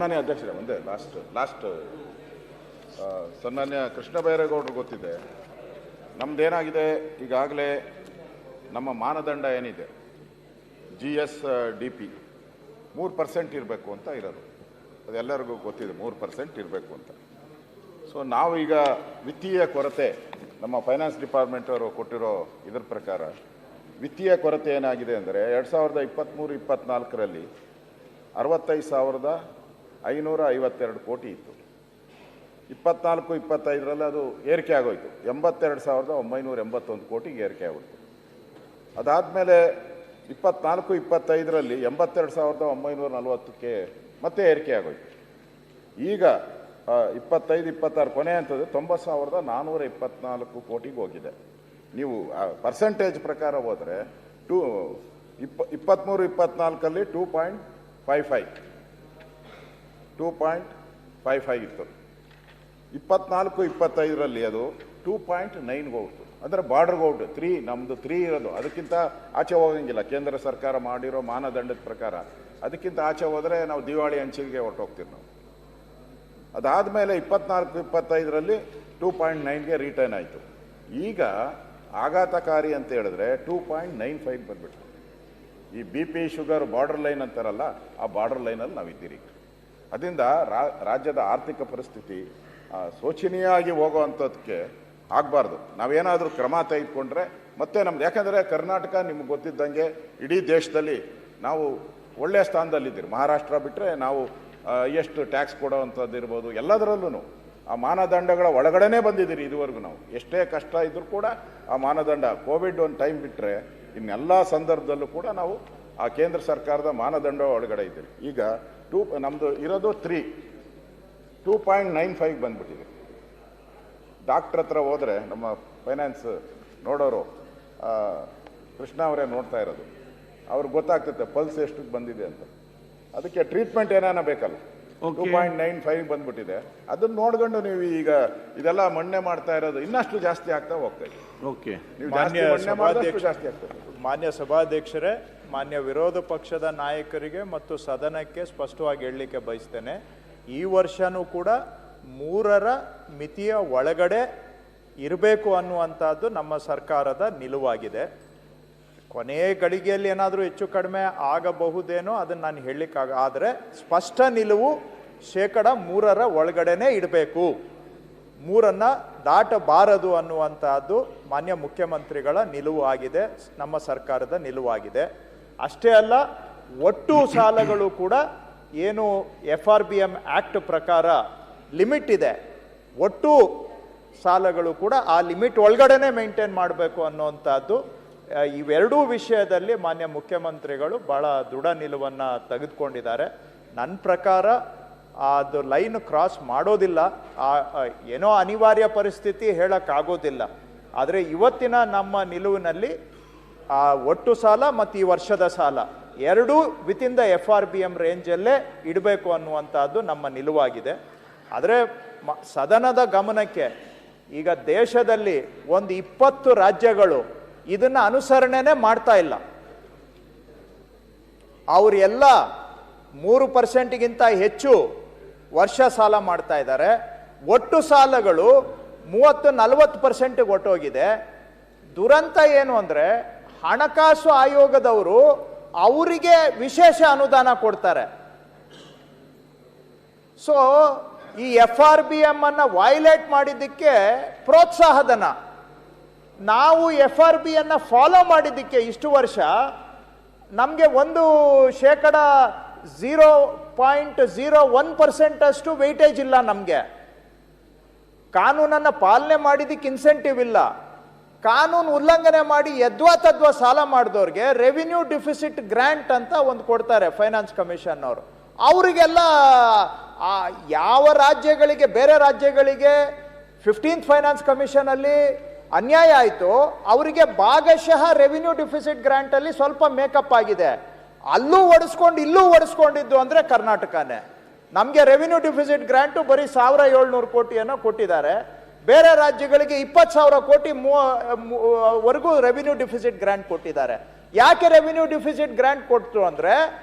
ಸನ್ಮಾನ್ಯ ಅಧ್ಯಕ್ಷರೇ, ಒಂದೇ ಲಾಸ್ಟ್ ಸನ್ಮಾನ್ಯ ಕೃಷ್ಣ ಬೈರೇಗೌಡರು ಗೊತ್ತಿದೆ. ನಮ್ದೇನಾಗಿದೆ, ಈಗಾಗಲೇ ನಮ್ಮ ಮಾನದಂಡ ಏನಿದೆ GSDP 3% ಇರಬೇಕು ಅಂತ ಇರೋದು, ಅದೆಲ್ಲರಿಗೂ ಗೊತ್ತಿದೆ. 3% ಇರಬೇಕು ಅಂತ. ಸೊ ನಾವು ಈಗ ವಿತ್ತೀಯ ಕೊರತೆ, ನಮ್ಮ ಫೈನಾನ್ಸ್ ಡಿಪಾರ್ಟ್ಮೆಂಟ್ ಅವರು ಕೊಟ್ಟಿರೋ ಇದ್ರ ಪ್ರಕಾರ ವಿತ್ತೀಯ ಕೊರತೆ ಏನಾಗಿದೆ ಅಂದರೆ 2023-24ರಲ್ಲಿ 65,552 ಕೋಟಿ ಇತ್ತು. 24-25ರಲ್ಲಿ ಅದು ಏರಿಕೆ ಆಗೋಯ್ತು, 82,981 ಕೋಟಿಗೆ ಏರಿಕೆ ಆಗೋಯ್ತು. ಅದಾದಮೇಲೆ 24-25ರಲ್ಲಿ 82,940ಕ್ಕೆ ಮತ್ತೆ ಏರಿಕೆ ಆಗೋಯ್ತು. ಈಗ 25-26 ಕೊನೆ ಅಂತದ್ದು 90,424 ಕೋಟಿಗೆ ಹೋಗಿದೆ. ನೀವು ಪರ್ಸೆಂಟೇಜ್ ಪ್ರಕಾರ ಹೋದರೆ 23-24ರಲ್ಲಿ 2.55 ಇತ್ತು. 24-25ರಲ್ಲಿ ಅದು 2.9 ಹೋಗ್ತು. ಅಂದರೆ ಬಾರ್ಡರ್ಗೆ ಹೋಗ್ತು. 3 ನಮ್ಮದು 3 ಇರೋದು, ಅದಕ್ಕಿಂತ ಆಚೆ ಹೋಗಂಗಿಲ್ಲ. ಕೇಂದ್ರ ಸರ್ಕಾರ ಮಾಡಿರೋ ಮಾನದಂಡದ ಪ್ರಕಾರ ಅದಕ್ಕಿಂತ ಆಚೆ ಹೋದರೆ ನಾವು ದಿವಾಳಿ ಅಂಚಿಗೆ ಹೊರಟೋಗ್ತೀವಿ ನಾವು. ಅದಾದಮೇಲೆ 24-25ರಲ್ಲಿ 2.9ಗೆ ರಿಟರ್ನ್ ಆಯಿತು. ಈಗ ಆಘಾತಕಾರಿ ಅಂತ ಹೇಳಿದ್ರೆ 2.95 ಬಂದ್ಬಿಟ್ಟು ಈ BP ಶುಗರ್ ಬಾರ್ಡರ್ ಲೈನ್ ಅಂತಾರಲ್ಲ, ಆ ಬಾರ್ಡರ್ ಲೈನಲ್ಲಿ ನಾವಿದ್ದೀರಿ. ಅದರಿಂದ ರಾಜ್ಯದ ಆರ್ಥಿಕ ಪರಿಸ್ಥಿತಿ ಶೋಚನೀಯವಾಗಿ ಹೋಗೋವಂಥದ್ದಕ್ಕೆ ಆಗಬಾರ್ದು. ನಾವೇನಾದರೂ ಕ್ರಮ ತೆಗೆದುಕೊಂಡ್ರೆ ಮತ್ತೆ ನಮ್ದು, ಯಾಕಂದರೆ ಕರ್ನಾಟಕ ನಿಮ್ಗೆ ಗೊತ್ತಿದ್ದಂಗೆ ಇಡೀ ದೇಶದಲ್ಲಿ ನಾವು ಒಳ್ಳೆಯ ಸ್ಥಾನದಲ್ಲಿದ್ದೀರಿ. ಮಹಾರಾಷ್ಟ್ರ ಬಿಟ್ಟರೆ ನಾವು ಎಷ್ಟು ಟ್ಯಾಕ್ಸ್ ಕೊಡೋವಂಥದ್ದು ಇರ್ಬೋದು, ಎಲ್ಲದರಲ್ಲೂ ಆ ಮಾನದಂಡಗಳ ಒಳಗಡೆನೇ ಬಂದಿದ್ದೀರಿ ಇದುವರೆಗೂ. ನಾವು ಎಷ್ಟೇ ಕಷ್ಟ ಇದ್ರೂ ಕೂಡ ಆ ಮಾನದಂಡ, ಕೋವಿಡ್ ಒಂದು ಟೈಮ್ ಬಿಟ್ಟರೆ ಇನ್ನೆಲ್ಲ ಸಂದರ್ಭದಲ್ಲೂ ಕೂಡ ನಾವು ಆ ಕೇಂದ್ರ ಸರ್ಕಾರದ ಮಾನದಂಡ ಒಳಗಡೆ ಇದ್ದೀರಿ. ಈಗ ನಮ್ಮದು ಇರೋದು 2.95 ಬಂದ್ಬಿಟ್ಟಿದೆ. ಡಾಕ್ಟ್ರ್ ಹತ್ರ ಹೋದರೆ ನಮ್ಮ ಫೈನಾನ್ಸ್ ನೋಡೋರು, ಕೃಷ್ಣ ಅವರೇ ನೋಡ್ತಾ ಇರೋದು, ಅವ್ರಿಗೆ ಗೊತ್ತಾಗ್ತದೆ ಪಲ್ಸ್ ಎಷ್ಟು ಬಂದಿದೆ ಅಂತ. ಅದಕ್ಕೆ ಟ್ರೀಟ್ಮೆಂಟ್ ಏನಾನ ಬೇಕಲ್ಲ. 2.95 ಬಂದ್ಬಿಟ್ಟಿದೆ. ಅದನ್ನ ನೋಡ್ಕೊಂಡು ನೀವು ಈಗ ಇದೆಲ್ಲ ಮಣ್ಣೆ ಮಾಡ್ತಾ ಇರೋದು ಇನ್ನಷ್ಟು ಜಾಸ್ತಿ ಆಗ್ತಾ ಹೋಗ್ತಾ ಇದೆ. ಮಾನ್ಯ ಸಭಾಧ್ಯಕ್ಷರೇ, ಮಾನ್ಯ ವಿರೋಧ ಪಕ್ಷದ ನಾಯಕರಿಗೆ ಮತ್ತು ಸದನಕ್ಕೆ ಸ್ಪಷ್ಟವಾಗಿ ಹೇಳಲಿಕ್ಕೆ ಬಯಸ್ತೇನೆ, ಈ ವರ್ಷನೂ ಕೂಡ 3ರ ಮಿತಿಯ ಒಳಗಡೆ ಇರಬೇಕು ಅನ್ನುವಂಥದ್ದು ನಮ್ಮ ಸರ್ಕಾರದ ನಿಲುವಾಗಿದೆ. ಕೊನೆಯ ಗಳಿಗೆಯಲ್ಲಿ ಏನಾದರೂ ಹೆಚ್ಚು ಕಡಿಮೆ ಆಗಬಹುದೇನೋ ಅದನ್ನು ನಾನು ಹೇಳಲಿಕ್ಕಾಗ, ಆದರೆ ಸ್ಪಷ್ಟ ನಿಲುವು 3% ಒಳಗಡೆನೇ ಇಡಬೇಕು, 3ಅನ್ನು ದಾಟಬಾರದು ಅನ್ನುವಂಥದ್ದು ಮಾನ್ಯ ಮುಖ್ಯಮಂತ್ರಿಗಳ ನಿಲುವು ಆಗಿದೆ, ನಮ್ಮ ಸರ್ಕಾರದ ನಿಲುವಾಗಿದೆ. ಅಷ್ಟೇ ಅಲ್ಲ, ಒಟ್ಟು ಸಾಲಗಳು ಕೂಡ ಏನು FRBM ಆ್ಯಕ್ಟ್ ಪ್ರಕಾರ ಲಿಮಿಟ್ ಇದೆ, ಒಟ್ಟು ಸಾಲಗಳು ಕೂಡ ಆ ಲಿಮಿಟ್ ಒಳಗಡೆನೇ ಮೇಂಟೈನ್ ಮಾಡಬೇಕು ಅನ್ನುವಂಥದ್ದು. ಇವೆರಡೂ ವಿಷಯದಲ್ಲಿ ಮಾನ್ಯ ಮುಖ್ಯಮಂತ್ರಿಗಳು ಭಾಳ ದೃಢ ನಿಲುವನ್ನು ತೆಗೆದುಕೊಂಡಿದ್ದಾರೆ. ನನ್ನ ಪ್ರಕಾರ ಅದು ಲೈನ್ ಕ್ರಾಸ್ ಮಾಡೋದಿಲ್ಲ. ಏನೋ ಅನಿವಾರ್ಯ ಪರಿಸ್ಥಿತಿ ಹೇಳೋಕ್ಕಾಗೋದಿಲ್ಲ. ಆದರೆ ಇವತ್ತಿನ ನಮ್ಮ ನಿಲುವಿನಲ್ಲಿ ಒಟ್ಟು ಸಾಲ ಮತ್ತು ಈ ವರ್ಷದ ಸಾಲ ಎರಡೂ ವಿತಿನ್ ದ FRBM ರೇಂಜಲ್ಲೇ ಇಡಬೇಕು ಅನ್ನುವಂಥದ್ದು ನಮ್ಮ ನಿಲುವಾಗಿದೆ. ಆದರೆ ಸದನದ ಗಮನಕ್ಕೆ, ಈಗ ದೇಶದಲ್ಲಿ ಒಂದು 20 ರಾಜ್ಯಗಳು ಇದನ್ನು ಅನುಸರಣೆನೇ ಮಾಡ್ತಾ ಇಲ್ಲ. ಅವರೆಲ್ಲ 3%ಗಿಂತ ಹೆಚ್ಚು ವರ್ಷ ಸಾಲ ಮಾಡ್ತಾ ಇದ್ದಾರೆ. ಒಟ್ಟು ಸಾಲಗಳು 30-40%ಗೆ ಹೊಟ್ಟೋಗಿದೆ. ದುರಂತ ಏನು ಅಂದರೆ, ಹಣಕಾಸು ಆಯೋಗದವರು ಅವರಿಗೆ ವಿಶೇಷ ಅನುದಾನ ಕೊಡ್ತಾರೆ. ಸೊ ಈ FRBM ಅನ್ನು ವೈಲೇಟ್ ಮಾಡಿದ್ದಕ್ಕೆ ಪ್ರೋತ್ಸಾಹಧನ, ನಾವು FRBಯನ್ನು ಫಾಲೋ ಮಾಡಿದ್ದಕ್ಕೆ ಇಷ್ಟು ವರ್ಷ ನಮಗೆ 0.01% ಅಷ್ಟು ವೆಯ್ಟೇಜ್ ಇಲ್ಲ. ನಮಗೆ ಕಾನೂನನ್ನು ಪಾಲನೆ ಮಾಡಿದ್ದಕ್ಕೆ ಇನ್ಸೆಂಟಿವ್ ಇಲ್ಲ. ಕಾನೂನು ಉಲ್ಲಂಘನೆ ಮಾಡಿ ಯದ್ವಾ ತದ್ವಾ ಸಾಲ ಮಾಡಿದವ್ರಿಗೆ ರೆವಿನ್ಯೂ ಡಿಫಿಸಿಟ್ ಗ್ರ್ಯಾಂಟ್ ಅಂತ ಒಂದು ಕೊಡ್ತಾರೆ ಫೈನಾನ್ಸ್ ಕಮಿಷನ್ ಅವರು. ಅವರಿಗೆಲ್ಲ ಯಾವ ರಾಜ್ಯಗಳಿಗೆ, ಬೇರೆ ರಾಜ್ಯಗಳಿಗೆ 15th ಫೈನಾನ್ಸ್ ಕಮಿಷನಲ್ಲಿ ಅನ್ಯಾಯ ಆಯಿತು, ಅವರಿಗೆ ಭಾಗಶಃ ರೆವಿನ್ಯೂ ಡಿಫಿಸಿಟ್ ಗ್ರ್ಯಾಂಟಲ್ಲಿ ಸ್ವಲ್ಪ ಮೇಕಪ್ ಆಗಿದೆ. ಅಲ್ಲೂ ಒಡಿಸ್ಕೊಂಡು ಇಲ್ಲೂ ಒಡಿಸ್ಕೊಂಡಿದ್ದು ಅಂದರೆ ಕರ್ನಾಟಕನೇ. ನಮಗೆ ರೆವಿನ್ಯೂ ಡಿಫಿಸಿಟ್ ಗ್ರ್ಯಾಂಟು ಬರೀ 1,700 ಕೋಟಿಯನ್ನು ಕೊಟ್ಟಿದ್ದಾರೆ. ಬೇರೆ ರಾಜ್ಯಗಳಿಗೆ 20,000 ಕೋಟಿ ವರೆಗೂ ರೆವಿನ್ಯೂ ಡಿಫಿಸಿಟ್ ಗ್ರ್ಯಾಂಟ್ ಕೊಟ್ಟಿದ್ದಾರೆ. ಯಾಕೆ ರೆವಿನ್ಯೂ ಡಿಫಿಸಿಟ್ ಗ್ರ್ಯಾಂಟ್ ಕೊಟ್ಟರು ಅಂದರೆ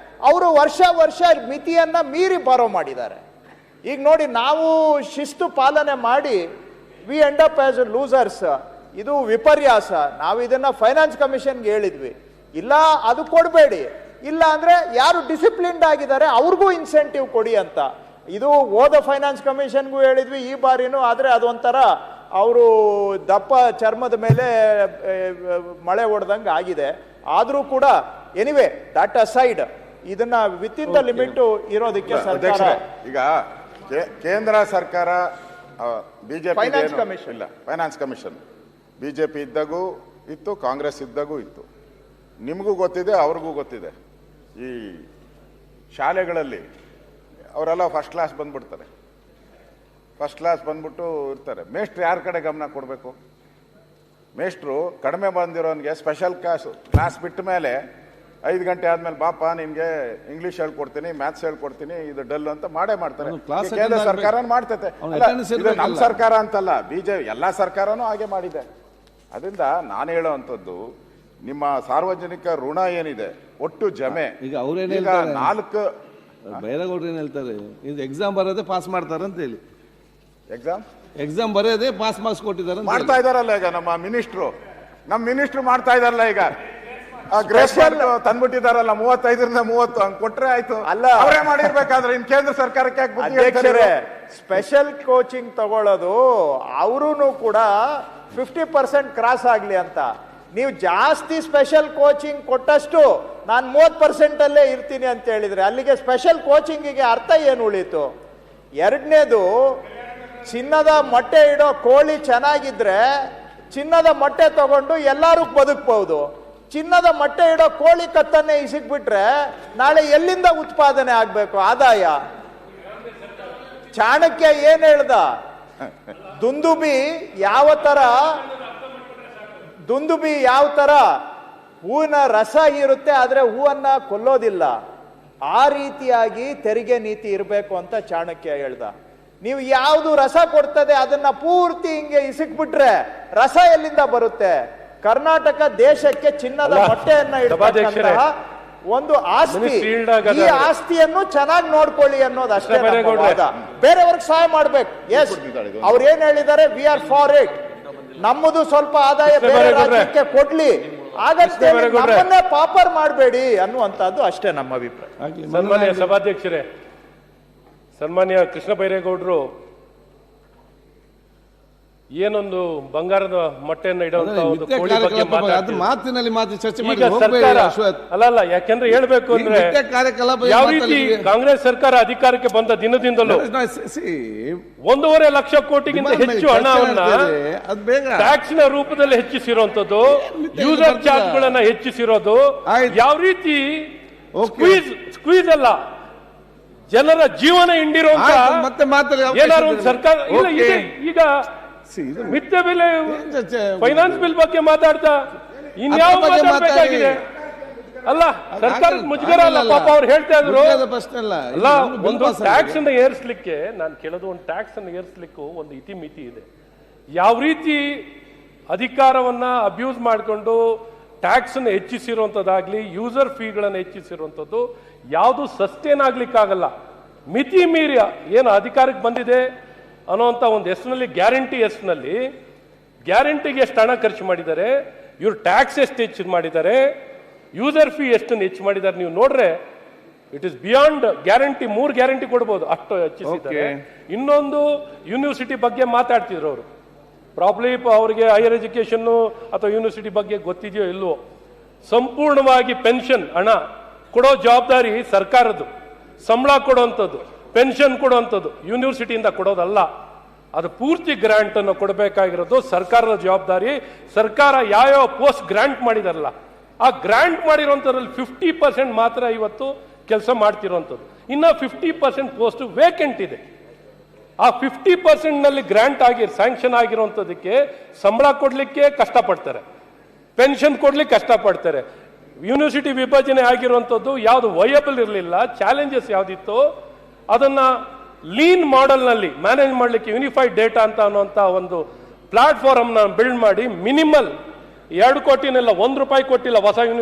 ಅವರು ವರ್ಷ ವರ್ಷ ಮಿತಿಯನ್ನ ಮೀರಿ ಬಾರೋ ಮಾಡಿದ್ದಾರೆ. ಈಗ ನೋಡಿ, ನಾವು ಶಿಸ್ತು ಪಾಲನೆ ಮಾಡಿ V end up as losers. ಇದು ವಿಪರ್ಯಾಸ. ನಾವು ಇದನ್ನ ಫೈನಾನ್ಸ್ ಕಮಿಷನ್ಗೆ ಹೇಳಿದ್ವಿ, ಇಲ್ಲ ಅದು ಕೊಡಬೇಡಿ, ಇಲ್ಲ ಅಂದ್ರೆ ಯಾರು ಡಿಸಿಪ್ಲಿನ್ಡ್ ಆಗಿದ್ದಾರೆ ಅವ್ರಿಗೂ ಇನ್ಸೆಂಟಿವ್ ಕೊಡಿ ಅಂತ. ಇದು ಹೋದ ಫೈನಾನ್ಸ್ ಕಮಿಷನ್ಗೂ ಹೇಳಿದ್ವಿ, ಈ ಬಾರಿನೂ. ಆದ್ರೆ ಅದೊಂಥರ ಅವರು ದಪ್ಪ ಚರ್ಮದ ಮೇಲೆ ಮಳೆ ಹೊಡೆದಂಗೆ ಆಗಿದೆ. ಆದ್ರೂ ಕೂಡ ಎನಿವೆ ದಟ್ ಅಸೈಡ್, ಇದನ್ನ ವಿತ್ ಇನ್ ದ ಲಿಮಿಟ್ ಇರೋದಕ್ಕೆ ಸರ್ಕಾರ ಈಗ ಕೇಂದ್ರ ಸರ್ಕಾರ ಬಿಜೆಪಿ ಫೈನಾನ್ಸ್ ಕಮಿಷನ್ ಇಲ್ಲ, ಫೈನಾನ್ಸ್ ಕಮಿಷನ್ ಬಿಜೆಪಿ ಇದ್ದಾಗೂ ಇತ್ತು, ಕಾಂಗ್ರೆಸ್ ಇದ್ದಾಗೂ ಇತ್ತು. ನಿಮಗೂ ಗೊತ್ತಿದೆ, ಅವ್ರಿಗೂ ಗೊತ್ತಿದೆ. ಈ ಶಾಲೆಗಳಲ್ಲಿ ಅವರೆಲ್ಲ ಫಸ್ಟ್ ಕ್ಲಾಸ್ ಬಂದ್ಬಿಡ್ತಾರೆ. ಫಸ್ಟ್ ಕ್ಲಾಸ್ ಬಂದ್ಬಿಟ್ಟು ಇರ್ತಾರೆ. ಮೇಷ್ಟ್ರು ಯಾರ ಕಡೆ ಗಮನ ಕೊಡಬೇಕು? ಮೇಷ್ಟ್ರು ಕಡಿಮೆ ಬಂದಿರೋನಿಗೆ ಸ್ಪೆಷಲ್ ಕ್ಲಾಸ್ ಬಿಟ್ಟ ಮೇಲೆ 5 ಗಂಟೆ ಆದ್ಮೇಲೆ ಬಾಪ ನಿನ್ಗೆ ಇಂಗ್ಲಿಷ್ ಹೇಳ್ಕೊಡ್ತೀನಿ, ಮ್ಯಾಥ್ಸ್ ಹೇಳ್ಕೊಡ್ತೀನಿ, ಇದು ಡಲ್ ಅಂತ ಮಾಡೇ ಮಾಡ್ತಾರೆ. ಕೇಂದ್ರ ಸರ್ಕಾರ ಮಾಡ್ತೈತೆ. ಇದು ನಮ್ಮ ಸರ್ಕಾರ ಅಂತಲ್ಲ, ಬಿಜೆಪಿ ಎಲ್ಲಾ ಸರ್ಕಾರನೂ ಹಾಗೆ ಮಾಡಿದೆ. ಅದರಿಂದ ನಾನು ಹೇಳೋವಂಥದ್ದು, ನಿಮ್ಮ ಸಾರ್ವಜನಿಕ ಋಣ ಏನಿದೆ ಒಟ್ಟು ಜಮೆ, ಈಗ ಅವ್ರೇನ್ ಈಗ 4 ಬೈರೇಗೌಡರು ಏನ್ ಹೇಳ್ತಾರೆ, ಇದು ಎಕ್ಸಾಮ್ ಬರೋದೇ ಪಾಸ್ ಮಾಡ್ತಾರೆ ಅಂತ ಹೇಳಿ. ಎಕ್ಸಾಮ್ ಬರೋದೇ ಪಾಸ್ ಮಾರ್ಕ್ಸ್ ಕೊಟ್ಟಿದ್ದಾರೆ ಮಾಡ್ತಾ ಇದಾರಲ್ಲ ಈಗ ನಮ್ಮ ಮಿನಿಸ್ಟ್ರು ಮಾಡ್ತಾ ಇದಾರಲ್ಲ. ಈಗ ಗ್ರೇಸ್ ತಂದ್ಬಿಟ್ಟಿದಾರಲ್ಲ 35ರಿಂದ 30 ಹಂಗ್ ಕೊಟ್ರೆ ಆಯ್ತು. ಅಲ್ಲ, ಅವರೇ ಮಾಡಿರ್ಬೇಕಾದ್ರೆ ಇನ್ ಕೇಂದ್ರ ಸರ್ಕಾರಕ್ಕೆ ಸ್ಪೆಷಲ್ ಕೋಚಿಂಗ್ ತಗೊಳ್ಳೋದು ಅವರು ಕೂಡ 50% ಕ್ರಾಸ್ ಆಗ್ಲಿ ಅಂತ. ನೀವು ಜಾಸ್ತಿ ಸ್ಪೆಷಲ್ ಕೋಚಿಂಗ್ ಕೊಟ್ಟಷ್ಟು ನಾನು 30% ಅಲ್ಲೇ ಇರ್ತೀನಿ ಅಂತ ಹೇಳಿದ್ರೆ ಅಲ್ಲಿಗೆ ಸ್ಪೆಷಲ್ ಕೋಚಿಂಗಿಗೆ ಅರ್ಥ ಏನು ಉಳಿತು? ಎರಡನೇದು, ಚಿನ್ನದ ಮೊಟ್ಟೆ ಇಡೋ ಕೋಳಿ ಚೆನ್ನಾಗಿದ್ರೆ ಚಿನ್ನದ ಮೊಟ್ಟೆ ತಗೊಂಡು ಎಲ್ಲರೂ ಬದುಕಬಹುದು. ಚಿನ್ನದ ಮೊಟ್ಟೆ ಇಡೋ ಕೋಳಿ ಕತ್ತನ್ನೇ ಇಸಿಕ್ಬಿಟ್ರೆ ನಾಳೆ ಎಲ್ಲಿಂದ ಉತ್ಪಾದನೆ ಆಗ್ಬೇಕು ಆದಾಯ? ಚಾಣಕ್ಯ ಏನ್ ಹೇಳ್ದ? ದುಂದುಬಿ ಯಾವ ತರ ಹೂವಿನ ರಸ ಇರುತ್ತೆ, ಆದ್ರೆ ಹೂವನ್ನ ಕೊಲ್ಲೋದಿಲ್ಲ. ಆ ರೀತಿಯಾಗಿ ತೆರಿಗೆ ನೀತಿ ಇರಬೇಕು ಅಂತ ಚಾಣಕ್ಯ ಹೇಳ್ದ. ನೀವು ಯಾವುದು ರಸ ಕೊಡ್ತದೆ ಅದನ್ನ ಪೂರ್ತಿ ಹಿಂಗೆ ಇಸಿಕ್ಬಿಟ್ರೆ ರಸ ಎಲ್ಲಿಂದ ಬರುತ್ತೆ? ಕರ್ನಾಟಕ ದೇಶಕ್ಕೆ ಚಿನ್ನದ ಮೊಟ್ಟೆಯನ್ನ ಇಡತಕ್ಕಂತಹ ಒಂದು ಆಸ್ತಿ. ಈ ಆಸ್ತಿಯನ್ನು ಚೆನ್ನಾಗಿ ನೋಡ್ಕೊಳ್ಳಿ ಅನ್ನೋದು ಅಷ್ಟೇ. ಬೇರೆಯವ್ರಿಗೆ ಸಹಾಯ ಮಾಡ್ಬೇಕು. ಎಸ್, ಅವ್ರು ಏನ್ ಹೇಳಿದ್ದಾರೆ, ವಿ ಆರ್ ಫಾರ್ ಇಟ್. ನಮ್ಮದು ಸ್ವಲ್ಪ ಆದಾಯ ಬೇರೆ ರಾಜ್ಯಕ್ಕೆ ಕೊಡ್ಲಿ, ಆಗಷ್ಟೇ ನಮ್ಮನ್ನೇ ಪಾಪರ್ ಮಾಡಬೇಡಿ ಅನ್ನುವಂಥದ್ದು ಅಷ್ಟೇ ನಮ್ಮ ಅಭಿಪ್ರಾಯ. ಸನ್ಮಾನ್ಯ ಸಭಾಧ್ಯಕ್ಷರೇ, ಸನ್ಮಾನ್ಯ ಕೃಷ್ಣ ಬೈರೇಗೌಡರು ಏನೊಂದು ಬಂಗಾರದ ಮೊಟ್ಟೆಯನ್ನು ಇಡುವಂತ ಒಂದು ಕೋಳಿ ಬಗ್ಗೆ ಮಾತಿನಲ್ಲಿ ಚರ್ಚೆ ಈಗ ಸರ್ಕಾರ ಅಲ್ಲ, ಯಾಕೆಂದ್ರೆ ಹೇಳ್ಬೇಕು ಅಂದ್ರೆ ಯಾವ ರೀತಿ ಕಾಂಗ್ರೆಸ್ ಸರ್ಕಾರ ಅಧಿಕಾರಕ್ಕೆ ಬಂದ ದಿನದಿಂದಲೂ 1.5 ಲಕ್ಷ ಕೋಟಿಗಿಂತ ಹೆಚ್ಚು ಹಣವನ್ನ ಟ್ಯಾಕ್ಸ್ ನ ರೂಪದಲ್ಲಿ ಹೆಚ್ಚಿಸಿರುವಂತದ್ದು, ಯೂಸರ್ ಚಾರ್ಜ್ ಗಳನ್ನ ಹೆಚ್ಚಿಸಿರೋದು, ಯಾವ ರೀತಿ ಸ್ಕ್ವೀಸ್ ಅಲ್ಲ, ಜನರ ಜೀವನ ಹಿಂಡಿರುವಂತ ಏನಾದ್ರು ಒಂದು ಸರ್ಕಾರ ಇಲ್ಲ. ಈಗ ಮಿಥ್ಯ ಬೆಲೆ ಫೈನಾನ್ಸ್ ಬಿಲ್ ಬಗ್ಗೆ ಮಾತಾಡ್ತಾ ಇನ್ಯಾವ ಮಾತಾಡಬೇಕಾಗಿದೆ? ಅಲ್ಲ, ಸರ್ಕಾರದ ಮುಜುಗರ ಅಲ್ಲ ಪಾಪ. ಅವ್ರು ಹೇಳ್ತಾ ಇದ್ರು ಅಲ್ಲ, ಒಂದು ಟ್ಯಾಕ್ಸ್ ಅನ್ನು ಏರಿಸಲಿಕ್ಕೆ, ನಾನು ಕೇಳೋದು, ಒಂದು ಟ್ಯಾಕ್ಸ್ ಅನ್ನು ಏರಿಸಲಿಕ್ಕೂ ಒಂದು ಇತಿಮಿತಿ ಇದೆ. ಯಾವ ರೀತಿ ಅಧಿಕಾರವನ್ನ ಅಬ್ಯೂಸ್ ಮಾಡಿಕೊಂಡು ಟ್ಯಾಕ್ಸ್ ಅನ್ನು ಹೆಚ್ಚಿಸಿರುವಂತದ್ದಾಗ್ಲಿ, ಯೂಸರ್ ಫೀಗಳನ್ನು ಹೆಚ್ಚಿಸಿರುವಂತದ್ದು ಯಾವುದು ಸಸ್ಟೇನ್ ಆಗ್ಲಿಕ್ಕಾಗಲ್ಲ. ಮಿತಿ ಮೀರಿ ಏನು ಅಧಿಕಾರಕ್ಕೆ ಬಂದಿದೆ ಅನ್ನೋಂಥ ಒಂದು ಹೆಸರಿನಲ್ಲಿ, ಗ್ಯಾರಂಟಿಗೆ ಎಷ್ಟು ಹಣ ಖರ್ಚು ಮಾಡಿದ್ದಾರೆ, ಇವ್ರು ಟ್ಯಾಕ್ಸ್ ಎಷ್ಟು ಹೆಚ್ಚು ಮಾಡಿದ್ದಾರೆ, ಯೂಸರ್ ಫೀ ಎಷ್ಟು ಹೆಚ್ಚು ಮಾಡಿದ್ದಾರೆ, ನೀವು ನೋಡ್ರೆ it is beyond guarantee. 3 guarantee ಕೊಡ್ಬೋದು, ಅಷ್ಟು ಹೆಚ್ಚಿಸಿದ್ದಾರೆ. ಇನ್ನೊಂದು ಯೂನಿವರ್ಸಿಟಿ ಬಗ್ಗೆ ಮಾತಾಡ್ತಿದ್ರು ಅವರು. ಪ್ರಾಬ್ಲಿ ಅವ್ರಿಗೆ ಹೈಯರ್ ಎಜುಕೇಶನ್ ಅಥವಾ ಯೂನಿವರ್ಸಿಟಿ ಬಗ್ಗೆ ಗೊತ್ತಿದೆಯೋ ಇಲ್ವೋ, ಸಂಪೂರ್ಣವಾಗಿ ಪೆನ್ಷನ್ ಹಣ ಕೊಡೋ ಜವಾಬ್ದಾರಿ ಸರ್ಕಾರದ್ದು. ಸಂಬಳ ಕೊಡುವಂಥದ್ದು, ಪೆನ್ಷನ್ ಕೊಡುವಂಥದ್ದು ಯೂನಿವರ್ಸಿಟಿಯಿಂದ ಕೊಡೋದಲ್ಲ. ಅದು ಪೂರ್ತಿ ಗ್ರಾಂಟ್ ಅನ್ನು ಕೊಡಬೇಕಾಗಿರೋದು ಸರ್ಕಾರದ ಜವಾಬ್ದಾರಿ. ಸರ್ಕಾರ ಯಾವ್ಯಾವ ಪೋಸ್ಟ್ ಗ್ರಾಂಟ್ ಮಾಡಿದಾರಲ್ಲ, ಆ ಗ್ರಾಂಟ್ ಮಾಡಿರುವಂಥದ್ರಲ್ಲಿ 50% ಮಾತ್ರ ಇವತ್ತು ಕೆಲಸ ಮಾಡ್ತಿರುವಂಥದ್ದು. ಇನ್ನು 50% ಪೋಸ್ಟ್ ವೇಕೆಂಟ್ ಇದೆ. ಆ 50% ನಲ್ಲಿ ಗ್ರಾಂಟ್ ಆಗಿ ಸ್ಯಾಂಕ್ಷನ್ ಆಗಿರುವಂಥದ್ದಕ್ಕೆ ಸಂಬಳ ಕೊಡ್ಲಿಕ್ಕೆ ಕಷ್ಟಪಡ್ತಾರೆ, ಪೆನ್ಷನ್ ಕೊಡ್ಲಿಕ್ಕೆ ಕಷ್ಟಪಡ್ತಾರೆ. ಯೂನಿವರ್ಸಿಟಿ ವಿಭಜನೆ ಆಗಿರುವಂಥದ್ದು ಯಾವುದು ವಯಬಲ್ ಇರಲಿಲ್ಲ, ಚಾಲೆಂಜಸ್ ಯಾವ್ದಿತ್ತು ಅದನ್ನ ಲೀನ್ ಮಾಡೆಲ್ ನಲ್ಲಿ ಮ್ಯಾನೇಜ್ ಮಾಡಲಿಕ್ಕೆ ಯೂನಿಫೈಡ್ ಡೇಟಾ ಅಂತ ಅನ್ನುವಂಥ ಒಂದು ಪ್ಲಾಟ್ಫಾರ್ಮ್ ನ ಬಿಲ್ಡ್ ಮಾಡಿ ಮಿನಿಮಲ್ 2 ಕೋಟಿನೆಲ್ಲ 1 ರೂಪಾಯಿ ಕೊಟ್ಟಿಲ್ಲ ಹೊಸ ಯೂನಿವರ್ಸಿಟಿ